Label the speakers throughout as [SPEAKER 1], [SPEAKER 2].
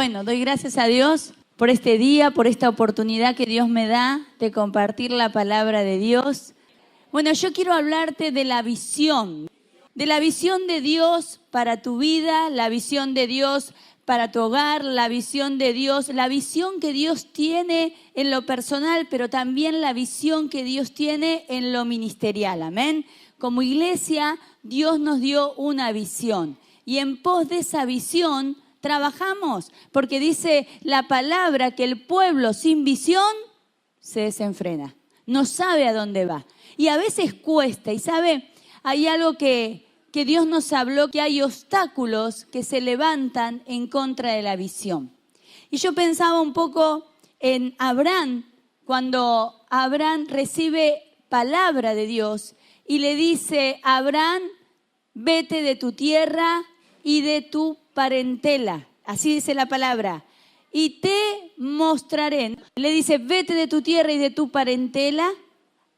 [SPEAKER 1] Bueno, doy gracias a Dios por este día, por esta oportunidad que Dios me da de compartir la palabra de Dios. Bueno, yo quiero hablarte de la visión de Dios para tu vida, la visión de Dios para tu hogar, la visión de Dios, la visión que Dios tiene en lo personal, pero también la visión que Dios tiene en lo ministerial. Amén. Como iglesia, Dios nos dio una visión y en pos de esa visión trabajamos, porque dice la palabra que el pueblo sin visión se desenfrena, no sabe a dónde va. Y a veces cuesta, y sabe, hay algo que Dios nos habló, que hay obstáculos que se levantan en contra de la visión. Y yo pensaba un poco en Abraham, cuando Abraham recibe palabra de Dios y le dice: Abraham, vete de tu tierra y de tu parentela. Así dice la palabra. Y te mostraré. Le dice: vete de tu tierra y de tu parentela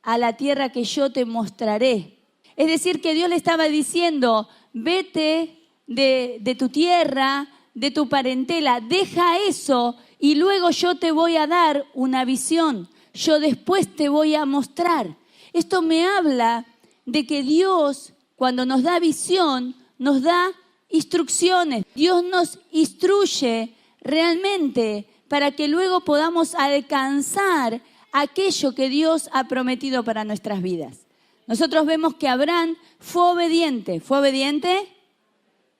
[SPEAKER 1] a la tierra que yo te mostraré. Es decir, que Dios le estaba diciendo: vete de tu tierra, de tu parentela, deja eso y luego yo te voy a dar una visión. Yo después te voy a mostrar. Esto me habla de que Dios, cuando nos da visión, nos da instrucciones. Dios nos instruye realmente para que luego podamos alcanzar aquello que Dios ha prometido para nuestras vidas. Nosotros vemos que Abraham fue obediente,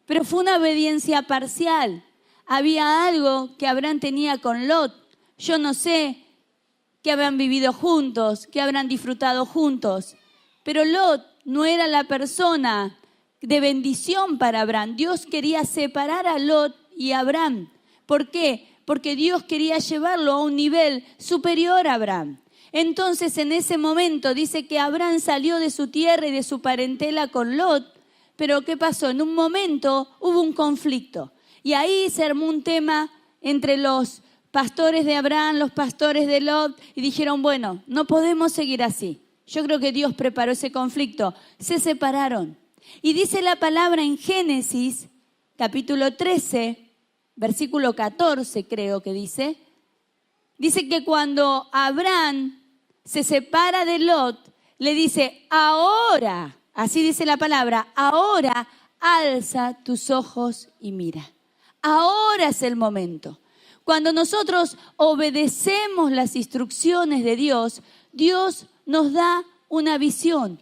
[SPEAKER 1] pero fue una obediencia parcial. Había algo que Abraham tenía con Lot. Yo no sé que habrán vivido juntos, que habrán disfrutado juntos, pero Lot no era la persona de bendición para Abraham. Dios quería separar a Lot y a Abraham. ¿Por qué? Porque Dios quería llevarlo a un nivel superior a Abraham. Entonces, en ese momento dice que Abraham salió de su tierra y de su parentela con Lot, pero ¿qué pasó? En un momento hubo un conflicto y ahí se armó un tema entre los pastores de Abraham, los pastores de Lot, y dijeron: bueno, no podemos seguir así. Yo creo que Dios preparó ese conflicto. Se separaron. Y dice la palabra en Génesis, capítulo 13, versículo 14, creo que dice que cuando Abraham se separa de Lot, le dice: ahora, así dice la palabra, ahora alza tus ojos y mira. Ahora es el momento. Cuando nosotros obedecemos las instrucciones de Dios, Dios nos da una visión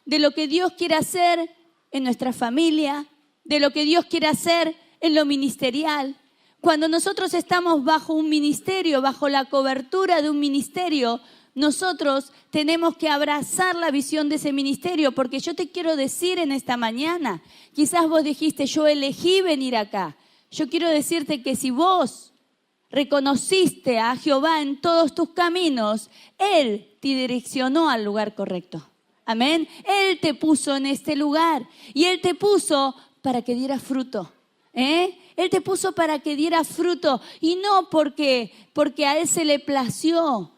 [SPEAKER 1] de lo que Dios quiere hacer en nuestra familia, de lo que Dios quiere hacer en lo ministerial. Cuando nosotros estamos bajo un ministerio, bajo la cobertura de un ministerio, nosotros tenemos que abrazar la visión de ese ministerio, porque yo te quiero decir en esta mañana, quizás vos dijiste: yo elegí venir acá. Yo quiero decirte que si vos reconociste a Jehová en todos tus caminos, Él te direccionó al lugar correcto. Amén. Él te puso en este lugar y Él te puso para que diera fruto. Él te puso para que diera fruto y no porque a Él se le plació,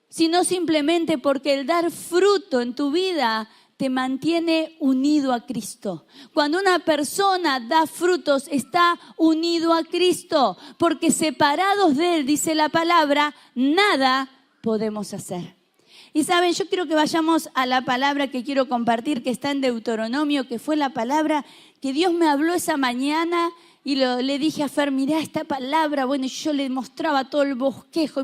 [SPEAKER 1] sino simplemente porque el dar fruto en tu vida te mantiene unido a Cristo. Cuando una persona da frutos, está unido a Cristo, porque separados de Él, dice la palabra, nada podemos hacer. Y saben, yo quiero que vayamos a la palabra que quiero compartir, que está en Deuteronomio, que fue la palabra que Dios me habló esa mañana. Y le dije a Fer: mirá esta palabra. Bueno, yo le mostraba todo el bosquejo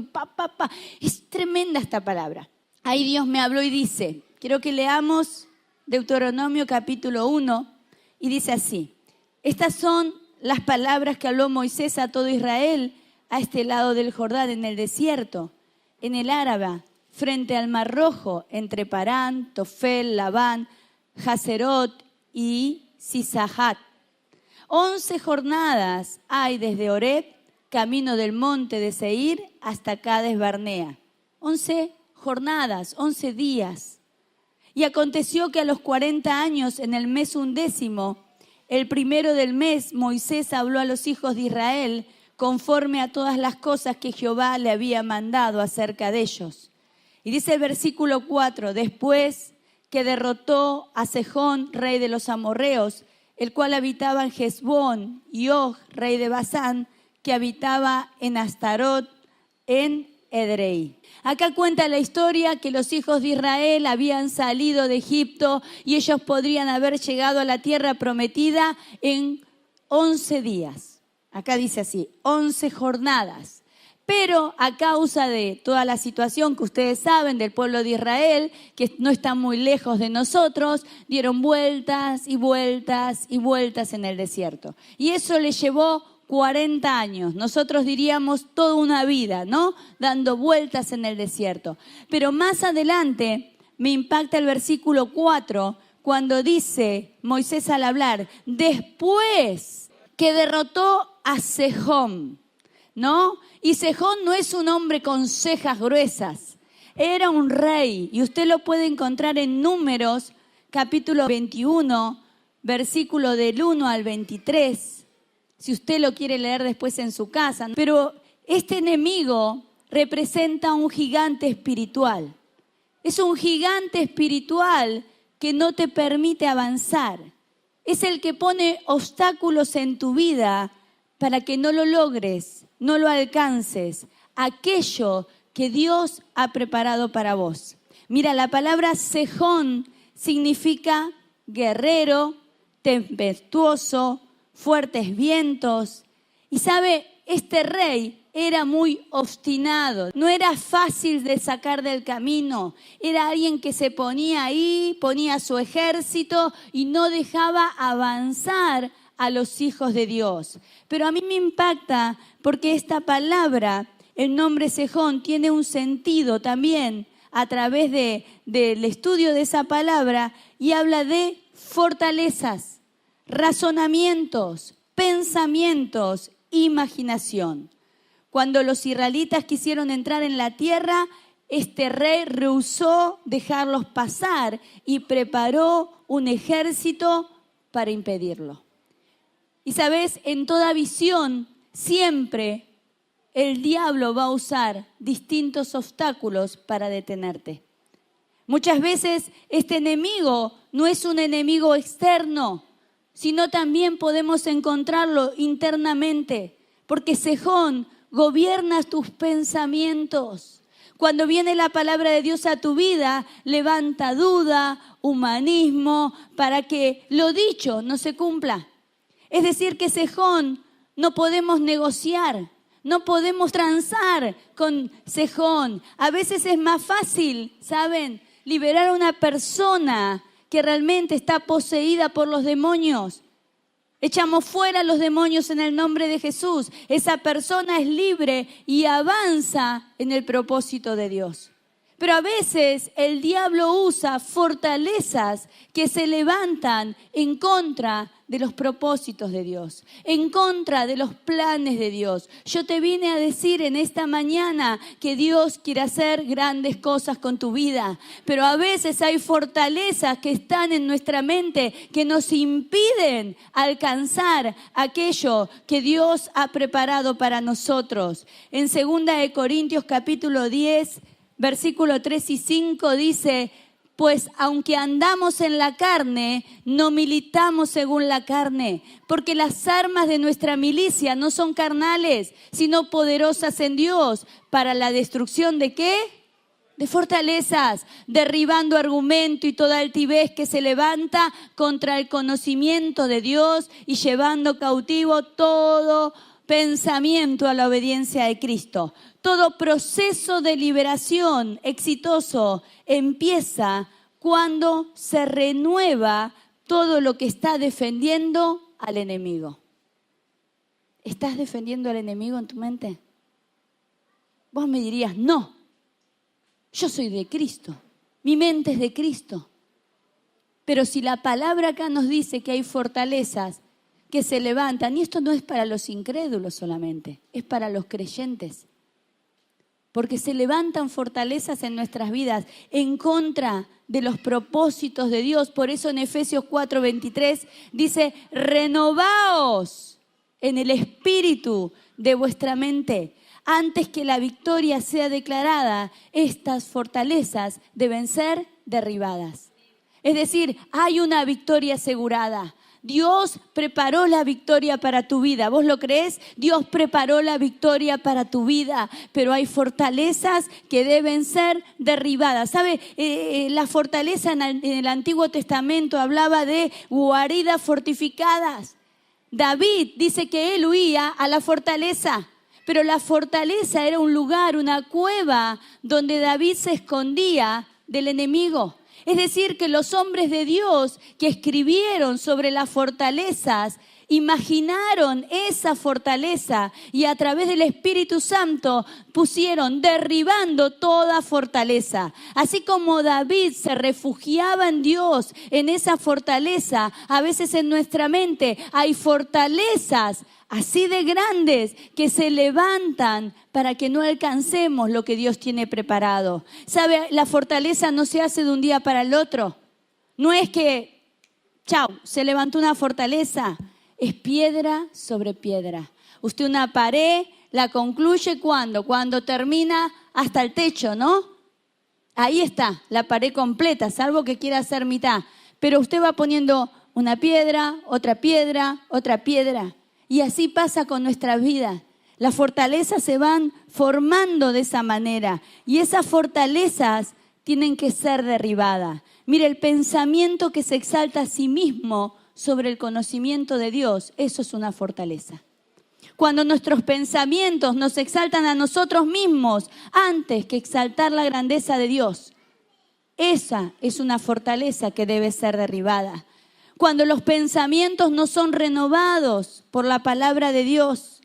[SPEAKER 1] y es tremenda esta palabra. Ahí Dios me habló y dice, quiero que leamos Deuteronomio capítulo 1 y dice así: estas son las palabras que habló Moisés a todo Israel a este lado del Jordán, en el desierto, en el Áraba, frente al Mar Rojo, entre Parán, Tofel, Labán, Hazerot y Sisahat. 11 jornadas hay desde Horeb, camino del monte de Seir, hasta Cades Barnea. 11 jornadas, 11 días. Y aconteció que a los 40 años, en el mes 11, el primero del mes, Moisés habló a los hijos de Israel conforme a todas las cosas que Jehová le había mandado acerca de ellos. Y dice el versículo 4, después que derrotó a Sejón, rey de los amorreos, el cual habitaba en Hesbón, y Og, rey de Basán, que habitaba en Astarot, en Edrei. Acá cuenta la historia que los hijos de Israel habían salido de Egipto y ellos podrían haber llegado a la tierra prometida en 11 días. Acá dice así, 11 jornadas. Pero a causa de toda la situación que ustedes saben del pueblo de Israel, que no está muy lejos de nosotros, dieron vueltas y vueltas y vueltas en el desierto. Y eso les llevó 40 años. Nosotros diríamos toda una vida, ¿no? Dando vueltas en el desierto. Pero más adelante me impacta el versículo 4, cuando dice Moisés al hablar, después que derrotó a Sejón, ¿no? Y Sejón no es un hombre con cejas gruesas, era un rey. Y usted lo puede encontrar en Números, capítulo 21, versículo del 1 al 23, si usted lo quiere leer después en su casa. Pero este enemigo representa un gigante espiritual. Es un gigante espiritual que no te permite avanzar. Es el que pone obstáculos en tu vida para que no lo logres, no lo alcances, aquello que Dios ha preparado para vos. Mira, la palabra Sejón significa guerrero, tempestuoso, fuertes vientos. Y sabe, este rey era muy obstinado, no era fácil de sacar del camino. Era alguien que se ponía ahí, ponía su ejército y no dejaba avanzar a los hijos de Dios. Pero a mí me impacta porque esta palabra, el nombre Sejón, tiene un sentido también a través del estudio de esa palabra y habla de fortalezas, razonamientos, pensamientos, imaginación. Cuando los israelitas quisieron entrar en la tierra, este rey rehusó dejarlos pasar y preparó un ejército para impedirlo. Y sabes, en toda visión, siempre el diablo va a usar distintos obstáculos para detenerte. Muchas veces este enemigo no es un enemigo externo, sino también podemos encontrarlo internamente, porque Sejón gobierna tus pensamientos. Cuando viene la palabra de Dios a tu vida, levanta duda, humanismo, para que lo dicho no se cumpla. Es decir, que Sejón no podemos negociar, no podemos transar con Sejón. A veces es más fácil, ¿saben?, liberar a una persona que realmente está poseída por los demonios. Echamos fuera los demonios en el nombre de Jesús. Esa persona es libre y avanza en el propósito de Dios. Pero a veces el diablo usa fortalezas que se levantan en contra de los propósitos de Dios, en contra de los planes de Dios. Yo te vine a decir en esta mañana que Dios quiere hacer grandes cosas con tu vida, pero a veces hay fortalezas que están en nuestra mente que nos impiden alcanzar aquello que Dios ha preparado para nosotros. En 2 Corintios capítulo 10, versículo 3 y 5 dice, pues aunque andamos en la carne, no militamos según la carne, porque las armas de nuestra milicia no son carnales, sino poderosas en Dios para la destrucción ¿de qué? De fortalezas, derribando argumento y toda altivez que se levanta contra el conocimiento de Dios y llevando cautivo todo pensamiento a la obediencia de Cristo. Todo proceso de liberación exitoso empieza cuando se renueva todo lo que está defendiendo al enemigo. ¿Estás defendiendo al enemigo en tu mente? Vos me dirías, no, yo soy de Cristo, mi mente es de Cristo. Pero si la palabra acá nos dice que hay fortalezas que se levantan, y esto no es para los incrédulos solamente, es para los creyentes. Porque se levantan fortalezas en nuestras vidas en contra de los propósitos de Dios. Por eso en Efesios 4:23 dice, renovaos en el espíritu de vuestra mente. Antes que la victoria sea declarada, estas fortalezas deben ser derribadas. Es decir, hay una victoria asegurada. Dios preparó la victoria para tu vida. ¿Vos lo crees? Dios preparó la victoria para tu vida, pero hay fortalezas que deben ser derribadas. ¿Sabe? La fortaleza en el Antiguo Testamento hablaba de guaridas fortificadas. David dice que él huía a la fortaleza, pero la fortaleza era un lugar, una cueva donde David se escondía del enemigo. Es decir, que los hombres de Dios que escribieron sobre las fortalezas, imaginaron esa fortaleza y a través del Espíritu Santo pusieron derribando toda fortaleza. Así como David se refugiaba en Dios, en esa fortaleza, a veces en nuestra mente hay fortalezas así de grandes que se levantan para que no alcancemos lo que Dios tiene preparado. ¿Sabe? La fortaleza no se hace de un día para el otro. No es que, chao, se levantó una fortaleza. Es piedra sobre piedra. Usted una pared la concluye ¿cuándo? Cuando termina hasta el techo, ¿no? Ahí está, la pared completa, salvo que quiera hacer mitad. Pero usted va poniendo una piedra, otra piedra, otra piedra. Y así pasa con nuestra vida. Las fortalezas se van formando de esa manera. Y esas fortalezas tienen que ser derribadas. Mire, el pensamiento que se exalta a sí mismo sobre el conocimiento de Dios, eso es una fortaleza. Cuando nuestros pensamientos nos exaltan a nosotros mismos antes que exaltar la grandeza de Dios, esa es una fortaleza que debe ser derribada. Cuando los pensamientos no son renovados por la palabra de Dios,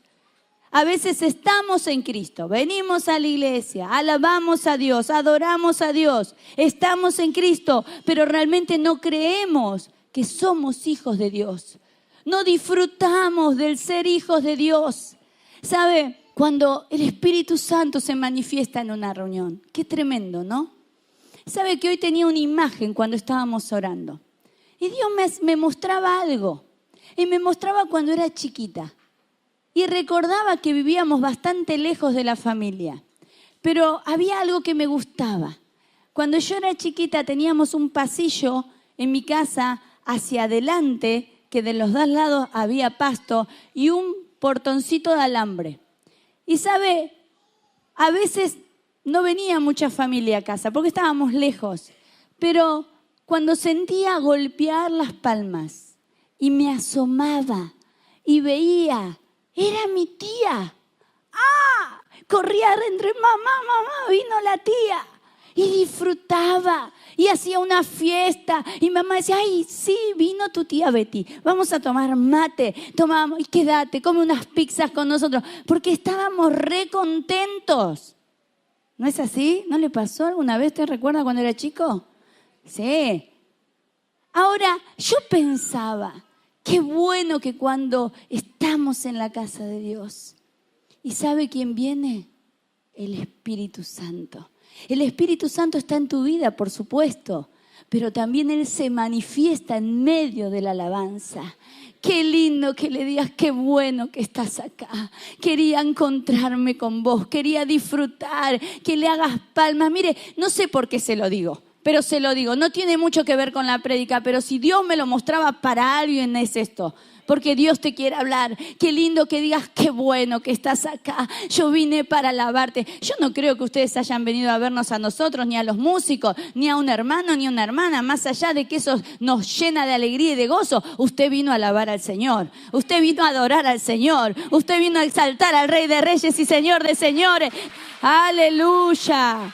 [SPEAKER 1] a veces estamos en Cristo, venimos a la iglesia, alabamos a Dios, adoramos a Dios, estamos en Cristo, pero realmente no creemos que somos hijos de Dios. No disfrutamos del ser hijos de Dios. ¿Sabe? Cuando el Espíritu Santo se manifiesta en una reunión, qué tremendo, ¿no? ¿Sabe que hoy tenía una imagen cuando estábamos orando? Y Dios me mostraba algo. Y me mostraba cuando era chiquita. Y recordaba que vivíamos bastante lejos de la familia. Pero había algo que me gustaba. Cuando yo era chiquita teníamos un pasillo en mi casa hacia adelante, que de los dos lados había pasto y un portoncito de alambre. Y sabe, a veces no venía mucha familia a casa porque estábamos lejos, pero cuando sentía golpear las palmas y me asomaba y veía, era mi tía. ¡Ah! Corría entre mamá, vino la tía. Y disfrutaba, y hacía una fiesta. Y mamá decía, ay, sí, vino tu tía Betty, vamos a tomar mate. Tomábamos, y quédate, come unas pizzas con nosotros. Porque estábamos re contentos. ¿No es así? ¿No le pasó alguna vez? ¿Te recuerda cuando era chico? Sí. Ahora, yo pensaba, qué bueno que cuando estamos en la casa de Dios. ¿Y sabe quién viene? El Espíritu Santo. El Espíritu Santo está en tu vida, por supuesto, pero también Él se manifiesta en medio de la alabanza. Qué lindo que le digas, qué bueno que estás acá. Quería encontrarme con vos, quería disfrutar, que le hagas palmas. Mire, no sé por qué se lo digo, pero se lo digo. No tiene mucho que ver con la prédica, pero si Dios me lo mostraba para alguien es esto. Porque Dios te quiere hablar. Qué lindo que digas, qué bueno que estás acá. Yo vine para alabarte. Yo no creo que ustedes hayan venido a vernos a nosotros, ni a los músicos, ni a un hermano, ni a una hermana. Más allá de que eso nos llena de alegría y de gozo, usted vino a alabar al Señor. Usted vino a adorar al Señor. Usted vino a exaltar al Rey de Reyes y Señor de Señores. ¡Aleluya!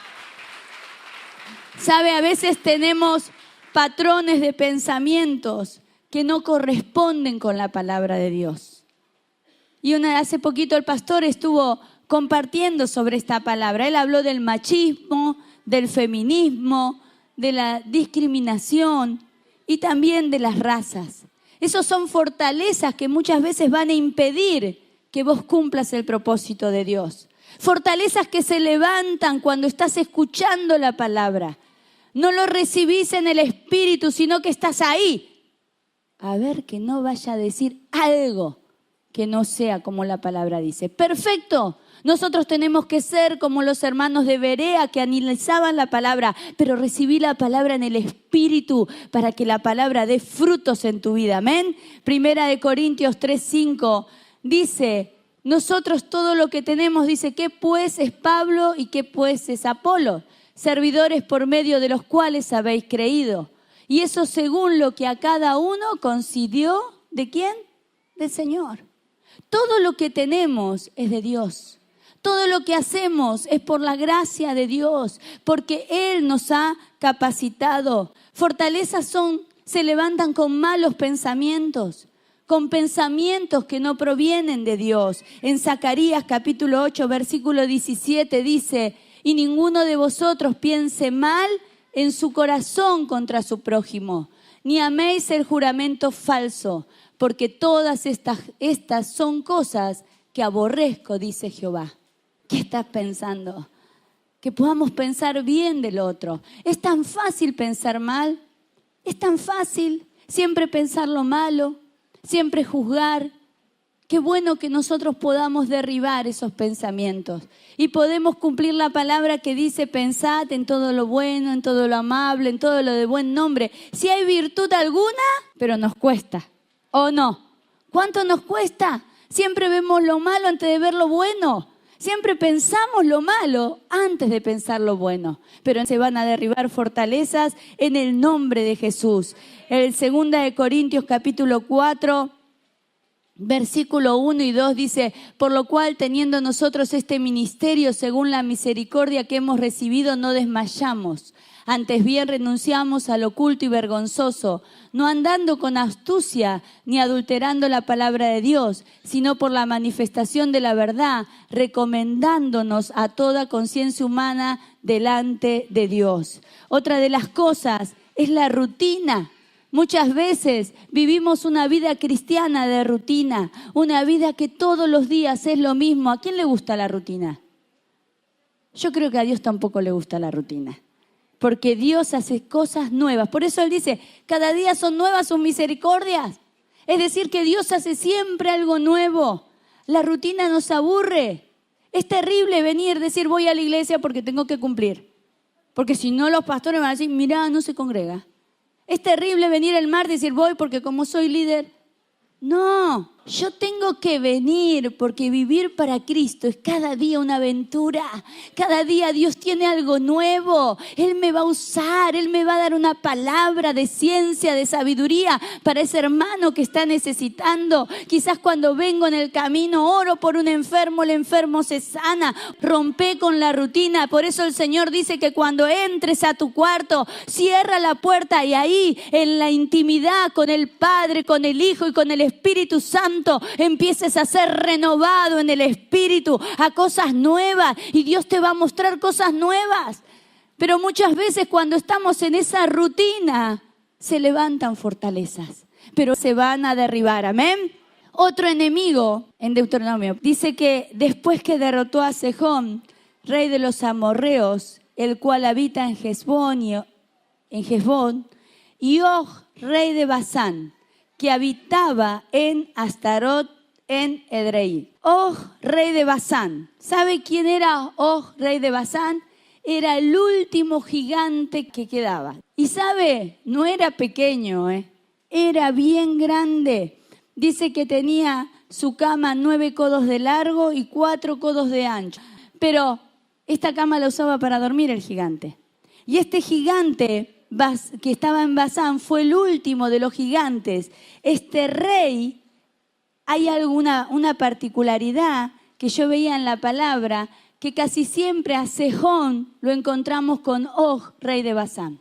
[SPEAKER 1] ¿Sabe? A veces tenemos patrones de pensamientos que no corresponden con la palabra de Dios. Y hace poquito el pastor estuvo compartiendo sobre esta palabra. Él habló del machismo, del feminismo, de la discriminación y también de las razas. Esas son fortalezas que muchas veces van a impedir que vos cumplas el propósito de Dios. Fortalezas que se levantan cuando estás escuchando la palabra. No lo recibís en el espíritu, sino que estás ahí. A ver que no vaya a decir algo que no sea como la palabra dice. Perfecto. Nosotros tenemos que ser como los hermanos de Berea que analizaban la palabra, pero recibí la palabra en el Espíritu para que la palabra dé frutos en tu vida. Amén. Primera de Corintios 3:5 dice, nosotros todo lo que tenemos, dice, ¿qué pues es Pablo y qué pues es Apolo? Servidores por medio de los cuales habéis creído. Y eso según lo que a cada uno concedió, ¿de quién? Del Señor. Todo lo que tenemos es de Dios. Todo lo que hacemos es por la gracia de Dios, porque Él nos ha capacitado. Fortalezas se levantan con malos pensamientos, con pensamientos que no provienen de Dios. En Zacarías capítulo 8, versículo 17 dice, y ninguno de vosotros piense mal en su corazón contra su prójimo, ni améis el juramento falso, porque todas estas son cosas que aborrezco, dice Jehová. ¿Qué estás pensando? Que podamos pensar bien del otro. ¿Es tan fácil pensar mal? ¿Es tan fácil siempre pensar lo malo? Siempre juzgar. Qué bueno que nosotros podamos derribar esos pensamientos y podemos cumplir la palabra que dice pensad en todo lo bueno, en todo lo amable, en todo lo de buen nombre. Si hay virtud alguna, pero nos cuesta, ¿o no? ¿Cuánto nos cuesta? Siempre vemos lo malo antes de ver lo bueno. Siempre pensamos lo malo antes de pensar lo bueno. Pero se van a derribar fortalezas en el nombre de Jesús. En 2 de Corintios capítulo 4, versículo 1 y 2 dice, por lo cual teniendo nosotros este ministerio según la misericordia que hemos recibido, no desmayamos. Antes bien renunciamos al oculto y vergonzoso, no andando con astucia ni adulterando la palabra de Dios, sino por la manifestación de la verdad, recomendándonos a toda conciencia humana delante de Dios. Otra de las cosas es la rutina. Muchas veces vivimos una vida cristiana de rutina, una vida que todos los días es lo mismo. ¿A quién le gusta la rutina? Yo creo que a Dios tampoco le gusta la rutina. Porque Dios hace cosas nuevas. Por eso Él dice, cada día son nuevas sus misericordias. Es decir, que Dios hace siempre algo nuevo. La rutina nos aburre. Es terrible venir, decir, voy a la iglesia porque tengo que cumplir. Porque si no, los pastores van a decir, mirá, no se congrega. Es terrible venir el martes y decir, voy porque como soy líder. No, yo tengo que venir porque vivir para Cristo es cada día una aventura. Cada día Dios tiene algo nuevo. Él me va a usar, Él me va a dar una palabra de ciencia, de sabiduría para ese hermano que está necesitando. Quizás cuando vengo en el camino oro por un enfermo, el enfermo se sana. Rompe con la rutina. Por eso el Señor dice que cuando entres a tu cuarto, cierra la puerta y ahí en la intimidad con el Padre, con el Hijo y con el Espíritu Santo, empieces a ser renovado en el Espíritu a cosas nuevas y Dios te va a mostrar cosas nuevas. Pero muchas veces cuando estamos en esa rutina se levantan fortalezas, pero se van a derribar. Amén. Otro enemigo en Deuteronomio dice que después que derrotó a Sejón, rey de los amorreos, el cual habita en Hesbón, y Og, rey de Basán, que habitaba en Astarot, en Edrei. Og, rey de Basán. ¿Sabe quién era Og, rey de Basán? Era el último gigante que quedaba. Y sabe, no era pequeño, era bien grande. Dice que tenía su cama 9 codos de largo y 4 codos de ancho. Pero esta cama la usaba para dormir el gigante. Y este gigante que estaba en Basán fue el último de los gigantes. Este rey, hay una particularidad que yo veía en la palabra, que casi siempre a Sejón lo encontramos con Og, rey de Basán.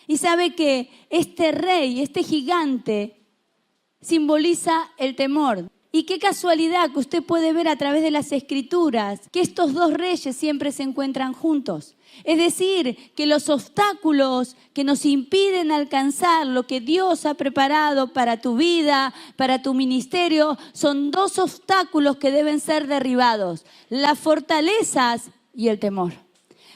[SPEAKER 1] Y sabe que este rey, este gigante, simboliza el temor. Y qué casualidad que usted puede ver a través de las Escrituras que estos dos reyes siempre se encuentran juntos. Es decir, que los obstáculos que nos impiden alcanzar lo que Dios ha preparado para tu vida, para tu ministerio, son dos obstáculos que deben ser derribados: las fortalezas y el temor.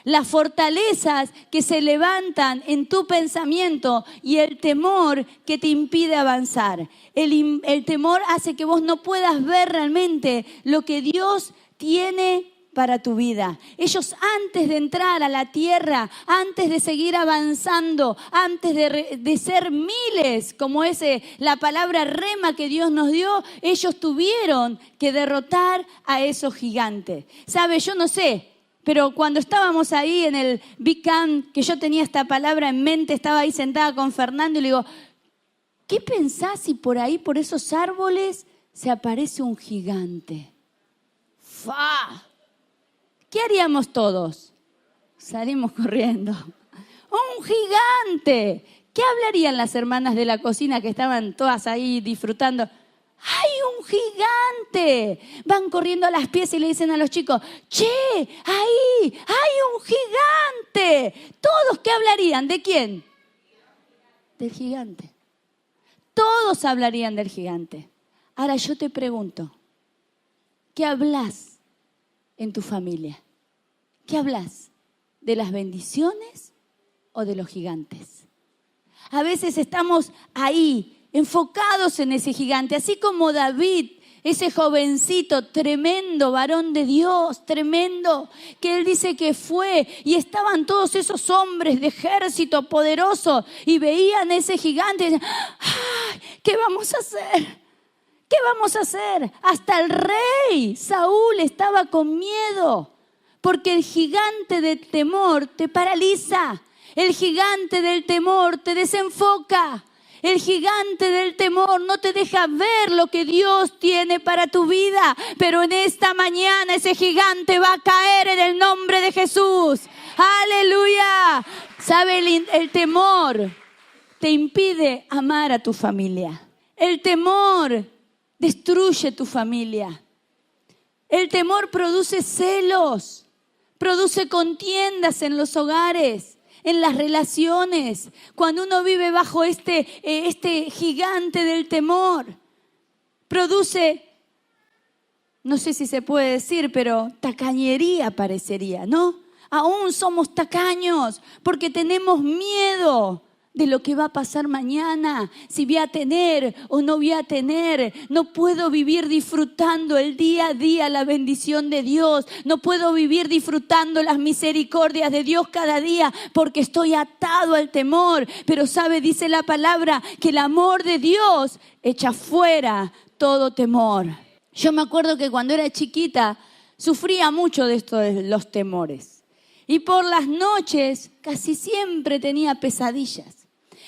[SPEAKER 1] las fortalezas que se levantan en tu pensamiento y el temor que te impide avanzar. El temor hace que vos no puedas ver realmente lo que Dios tiene para tu vida. Ellos antes de entrar a la tierra, antes de seguir avanzando, antes de ser miles, como es la palabra rema que Dios nos dio, ellos tuvieron que derrotar a esos gigantes. ¿Sabe? Yo no sé, pero cuando estábamos ahí en el Big Camp, que yo tenía esta palabra en mente, estaba ahí sentada con Fernando y le digo, ¿qué pensás si por ahí, por esos árboles, se aparece un gigante? ¡Fa! ¿Qué haríamos todos? Salimos corriendo. ¡Un gigante! ¿Qué hablarían las hermanas de la cocina que estaban todas ahí disfrutando? ¡Hay un gigante! Van corriendo a las piezas y le dicen a los chicos, ¡che! ¡Ahí! ¡Hay un gigante! ¿Todos qué hablarían? ¿De quién? Del gigante. Todos hablarían del gigante. Ahora yo te pregunto, ¿qué hablas en tu familia? ¿Qué hablas? ¿De las bendiciones o de los gigantes? A veces estamos ahí, enfocados en ese gigante, así como David, ese jovencito tremendo, varón de Dios, tremendo, que él dice que fue, y estaban todos esos hombres de ejército poderoso y veían ese gigante y decían, ¡ay! ¿Qué vamos a hacer? ¿Qué vamos a hacer? Hasta el rey Saúl estaba con miedo. Porque el gigante del temor te paraliza. El gigante del temor te desenfoca. El gigante del temor no te deja ver lo que Dios tiene para tu vida. Pero en esta mañana ese gigante va a caer en el nombre de Jesús. ¡Aleluya! ¿Sabe? El temor te impide amar a tu familia. El temor destruye tu familia. El temor produce celos. Produce contiendas en los hogares, en las relaciones. Cuando uno vive bajo este gigante del temor, produce, no sé si se puede decir, pero tacañería parecería, ¿no? Aún somos tacaños porque tenemos miedo de lo que va a pasar mañana, si voy a tener o no voy a tener. No puedo vivir disfrutando el día a día la bendición de Dios. No puedo vivir disfrutando las misericordias de Dios cada día porque estoy atado al temor. Pero sabe, dice la palabra que el amor de Dios echa fuera todo temor. Yo me acuerdo que cuando era chiquita sufría mucho de esto de los temores. Y por las noches casi siempre tenía pesadillas.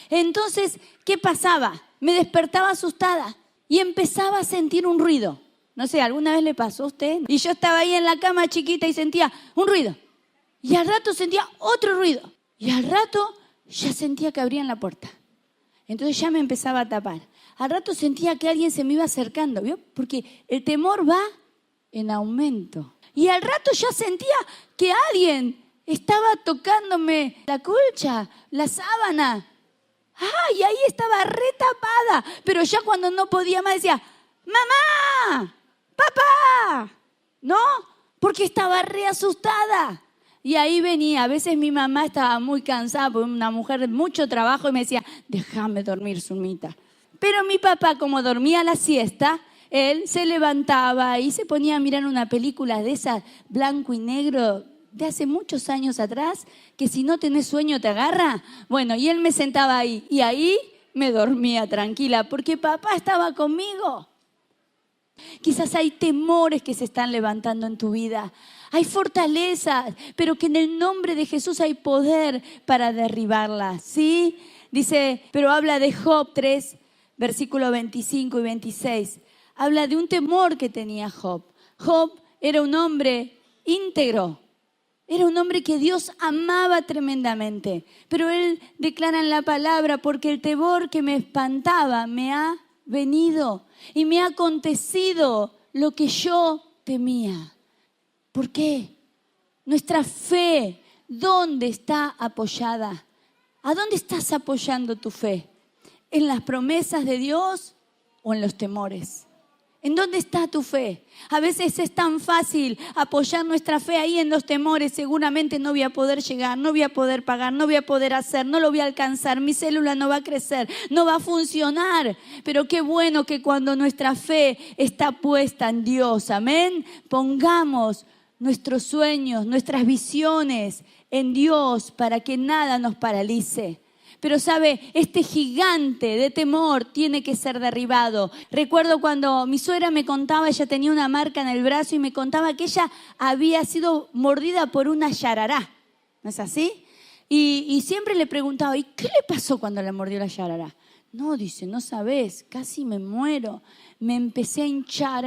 [SPEAKER 1] Entonces, ¿qué pasaba? Me despertaba asustada y empezaba a sentir un ruido. No sé, ¿alguna vez le pasó a usted? Y yo estaba ahí en la cama chiquita y sentía un ruido. Y al rato sentía otro ruido. Y al rato ya sentía que abrían la puerta. Entonces ya me empezaba a tapar. Al rato sentía que alguien se me iba acercando, ¿vio? Porque el temor va en aumento. Y al rato ya sentía que alguien estaba tocándome la colcha, la sábana. ¡Ay! Ahí estaba retapada. Pero ya cuando no podía más decía, ¡mamá! ¡Papá! ¿No? Porque estaba re asustada. Y ahí venía. A veces mi mamá estaba muy cansada, porque una mujer de mucho trabajo, y me decía, déjame dormir, Sumita. Pero mi papá, como dormía la siesta, él se levantaba y se ponía a mirar una película de esas blanco y negro, de hace muchos años atrás, que si no tenés sueño te agarra. Bueno, y él me sentaba ahí y ahí me dormía tranquila porque papá estaba conmigo. Quizás hay temores que se están levantando en tu vida. Hay fortalezas, pero que en el nombre de Jesús hay poder para derribarlas, ¿sí? Dice, pero habla de Job 3, versículos 25 y 26. Habla de un temor que tenía Job. Job era un hombre íntegro. Era un hombre que Dios amaba tremendamente. Pero él declara en la palabra, porque el temor que me espantaba me ha venido y me ha acontecido lo que yo temía. ¿Por qué? Nuestra fe, ¿dónde está apoyada? ¿A dónde estás apoyando tu fe? ¿En las promesas de Dios o en los temores? ¿En dónde está tu fe? A veces es tan fácil apoyar nuestra fe ahí en los temores. Seguramente no voy a poder llegar, no voy a poder pagar, no voy a poder hacer, no lo voy a alcanzar, mi célula no va a crecer, no va a funcionar. Pero qué bueno que cuando nuestra fe está puesta en Dios, amén, pongamos nuestros sueños, nuestras visiones en Dios para que nada nos paralice. Pero sabe, este gigante de temor tiene que ser derribado. Recuerdo cuando mi suegra me contaba, ella tenía una marca en el brazo y me contaba que ella había sido mordida por una yarará. ¿No es así? Y siempre le preguntaba, ¿y qué le pasó cuando la mordió la yarará? No, dice, no sabés, casi me muero. Me empecé a hinchar,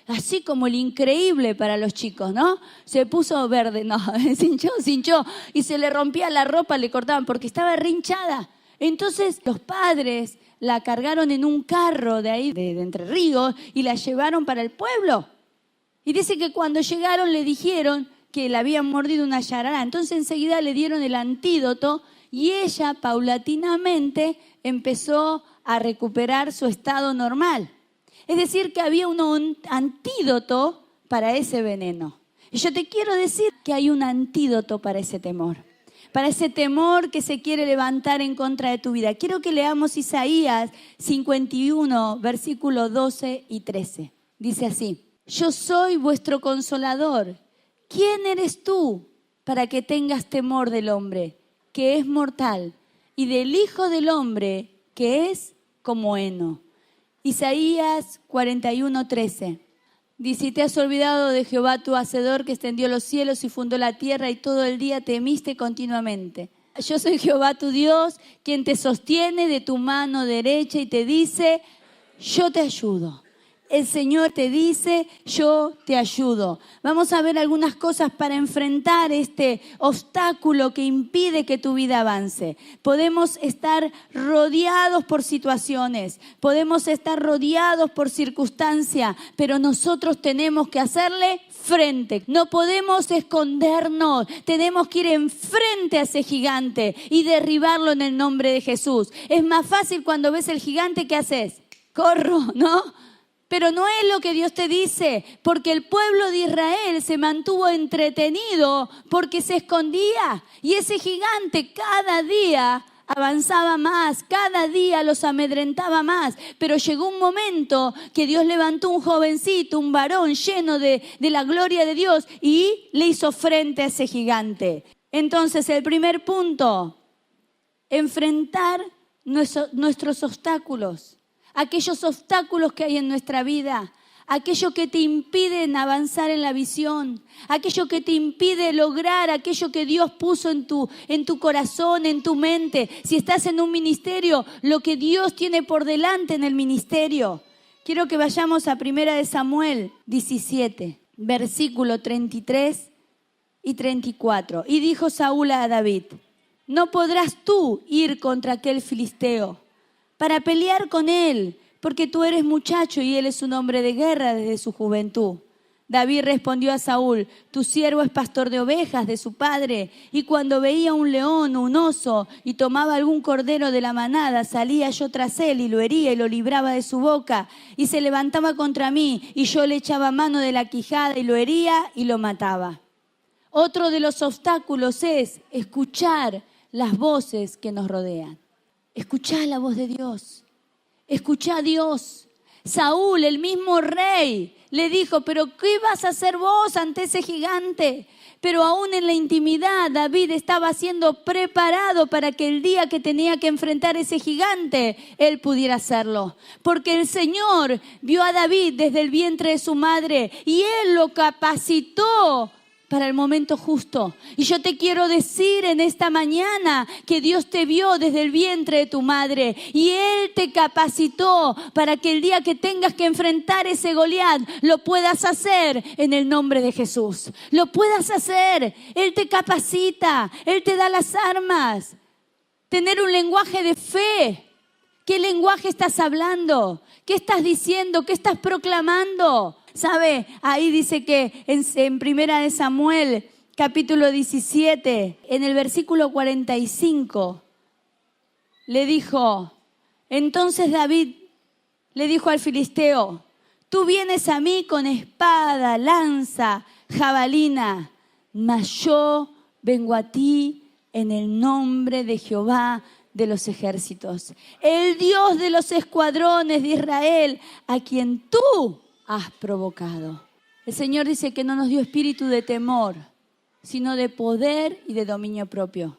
[SPEAKER 1] así como el increíble para los chicos, ¿no? Se puso verde, no, se hinchó y se le rompía la ropa, le cortaban porque estaba re hinchada. Entonces los padres la cargaron en un carro de ahí, de Entre Ríos, y la llevaron para el pueblo. Y dice que cuando llegaron le dijeron que la habían mordido una yarará. Entonces enseguida le dieron el antídoto y ella paulatinamente empezó a recuperar su estado normal. Es decir, que había un antídoto para ese veneno. Y yo te quiero decir que hay un antídoto para ese temor que se quiere levantar en contra de tu vida. Quiero que leamos Isaías 51, versículos 12 y 13. Dice así: yo soy vuestro consolador. ¿Quién eres tú para que tengas temor del hombre, que es mortal, y del Hijo del Hombre, que es como heno? Isaías 41:13. Dice: te has olvidado de Jehová tu Hacedor, que extendió los cielos y fundó la tierra, y todo el día temiste continuamente. Yo soy Jehová tu Dios, quien te sostiene de tu mano derecha y te dice: yo te ayudo. El Señor te dice: yo te ayudo. Vamos a ver algunas cosas para enfrentar este obstáculo que impide que tu vida avance. Podemos estar rodeados por situaciones, podemos estar rodeados por circunstancias, pero nosotros tenemos que hacerle frente. No podemos escondernos, tenemos que ir enfrente a ese gigante y derribarlo en el nombre de Jesús. Es más fácil cuando ves el gigante, ¿qué haces? Corro, ¿no? Pero no es lo que Dios te dice, porque el pueblo de Israel se mantuvo entretenido porque se escondía. Y ese gigante cada día avanzaba más, cada día los amedrentaba más. Pero llegó un momento que Dios levantó un jovencito, un varón lleno de la gloria de Dios y le hizo frente a ese gigante. Entonces, el primer punto, enfrentar nuestros obstáculos. Aquellos obstáculos que hay en nuestra vida, aquello que te impiden avanzar en la visión, aquello que te impide lograr aquello que Dios puso en tu corazón, en tu mente. Si estás en un ministerio, lo que Dios tiene por delante en el ministerio. Quiero que vayamos a 1 Samuel 17, versículo 33 y 34. Y dijo Saúl a David: no podrás tú ir contra aquel filisteo para pelear con él, porque tú eres muchacho y él es un hombre de guerra desde su juventud. David respondió a Saúl: tu siervo es pastor de ovejas de su padre, y cuando veía un león o un oso y tomaba algún cordero de la manada, salía yo tras él y lo hería y lo libraba de su boca, y se levantaba contra mí, y yo le echaba mano de la quijada y lo hería y lo mataba. Otro de los obstáculos es escuchar las voces que nos rodean. Escuchá la voz de Dios. Escuchá a Dios. Saúl, el mismo rey, le dijo: pero ¿qué vas a hacer vos ante ese gigante? Pero aún en la intimidad, David estaba siendo preparado para que el día que tenía que enfrentar ese gigante, él pudiera hacerlo. Porque el Señor vio a David desde el vientre de su madre y él lo capacitó para el momento justo. Y yo te quiero decir en esta mañana que Dios te vio desde el vientre de tu madre y Él te capacitó para que el día que tengas que enfrentar ese Goliat lo puedas hacer en el nombre de Jesús. Lo puedas hacer. Él te capacita, Él te da las armas. Tener un lenguaje de fe. ¿Qué lenguaje estás hablando? ¿Qué estás diciendo? ¿Qué estás proclamando? ¿Sabe? Ahí dice que en 1 Samuel, capítulo 17, en el versículo 45, le dijo: entonces David le dijo al filisteo: tú vienes a mí con espada, lanza, jabalina, mas yo vengo a ti en el nombre de Jehová de los ejércitos, el Dios de los escuadrones de Israel, a quien tú has provocado. El Señor dice que no nos dio espíritu de temor, sino de poder y de dominio propio.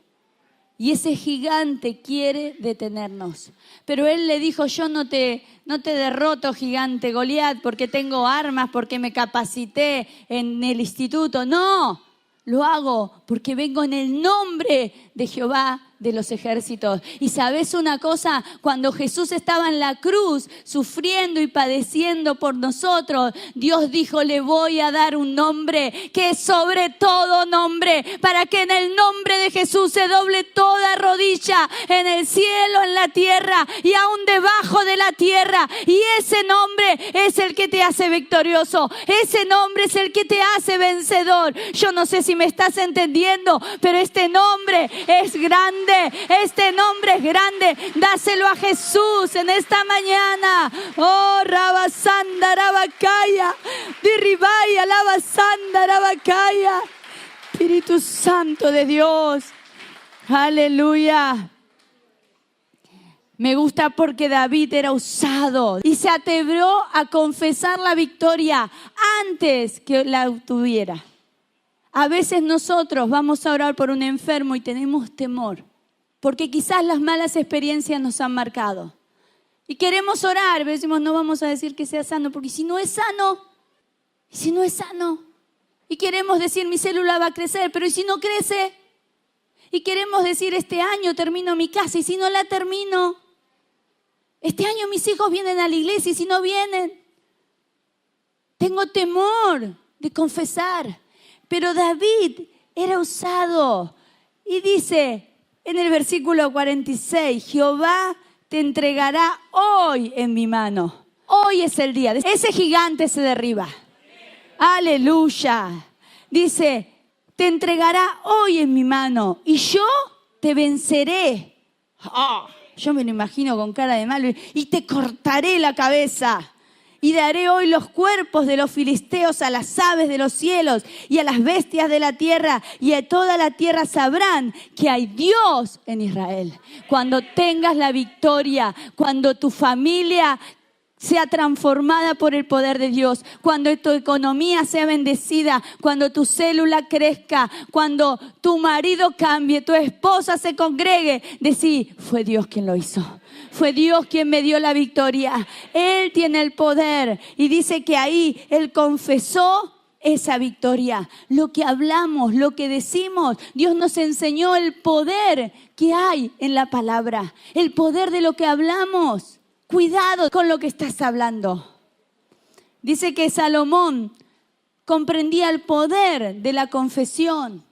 [SPEAKER 1] Y ese gigante quiere detenernos. Pero él le dijo: yo no te derroto, gigante Goliat, porque tengo armas, porque me capacité en el instituto. No, lo hago porque vengo en el nombre de Jehová de los ejércitos. Y ¿sabes una cosa? Cuando Jesús estaba en la cruz, sufriendo y padeciendo por nosotros, Dios dijo: le voy a dar un nombre que es sobre todo nombre, para que en el nombre de Jesús se doble toda rodilla, en el cielo, en la tierra y aún debajo de la tierra. Y ese nombre es el que te hace victorioso. Ese nombre es el que te hace vencedor. Yo no sé si me estás entendiendo, pero este nombre es grande. Este nombre es grande. Dáselo a Jesús en esta mañana. Oh, Rabasanda, Rabacaya, Diribaya, Labasanda, Rabacaya. Espíritu Santo de Dios. Aleluya. Me gusta porque David era usado y se atrevió a confesar la victoria antes que la obtuviera. A veces nosotros vamos a orar por un enfermo y tenemos temor, porque quizás las malas experiencias nos han marcado. Y queremos orar, pero decimos: no vamos a decir que sea sano, porque si no es sano, y queremos decir: mi célula va a crecer, pero ¿y si no crece? Y queremos decir: este año termino mi casa, y si no la termino. Este año mis hijos vienen a la iglesia, y si no vienen. Tengo temor de confesar. Pero David era usado. Y dice en el versículo 46, Jehová te entregará hoy en mi mano. Hoy es el día. Ese gigante se derriba. Aleluya. Dice, te entregará hoy en mi mano y yo te venceré. Yo me lo imagino con cara de malo. Y te cortaré la cabeza. Y daré hoy los cuerpos de los filisteos a las aves de los cielos y a las bestias de la tierra, y a toda la tierra sabrán que hay Dios en Israel. Cuando tengas la victoria, cuando tu familia sea transformada por el poder de Dios, cuando tu economía sea bendecida, cuando tu célula crezca, cuando tu marido cambie, tu esposa se congregue, decí: fue Dios quien lo hizo. Fue Dios quien me dio la victoria. Él tiene el poder. Y dice que ahí Él confesó esa victoria. Lo que hablamos, lo que decimos, Dios nos enseñó el poder que hay en la palabra. El poder de lo que hablamos. Cuidado con lo que estás hablando. Dice que Salomón comprendía el poder de la confesión.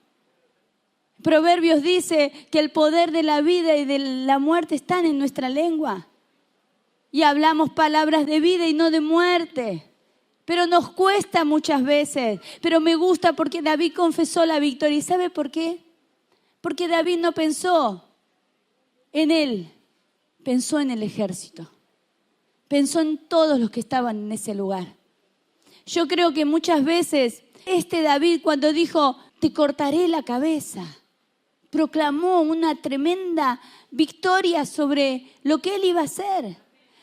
[SPEAKER 1] Proverbios dice que el poder de la vida y de la muerte están en nuestra lengua. Y hablamos palabras de vida y no de muerte. Pero nos cuesta muchas veces. Pero me gusta porque David confesó la victoria. ¿Y sabe por qué? Porque David no pensó en él. Pensó en el ejército. Pensó en todos los que estaban en ese lugar. Yo creo que muchas veces David, cuando dijo: te cortaré la cabeza, proclamó una tremenda victoria sobre lo que él iba a hacer.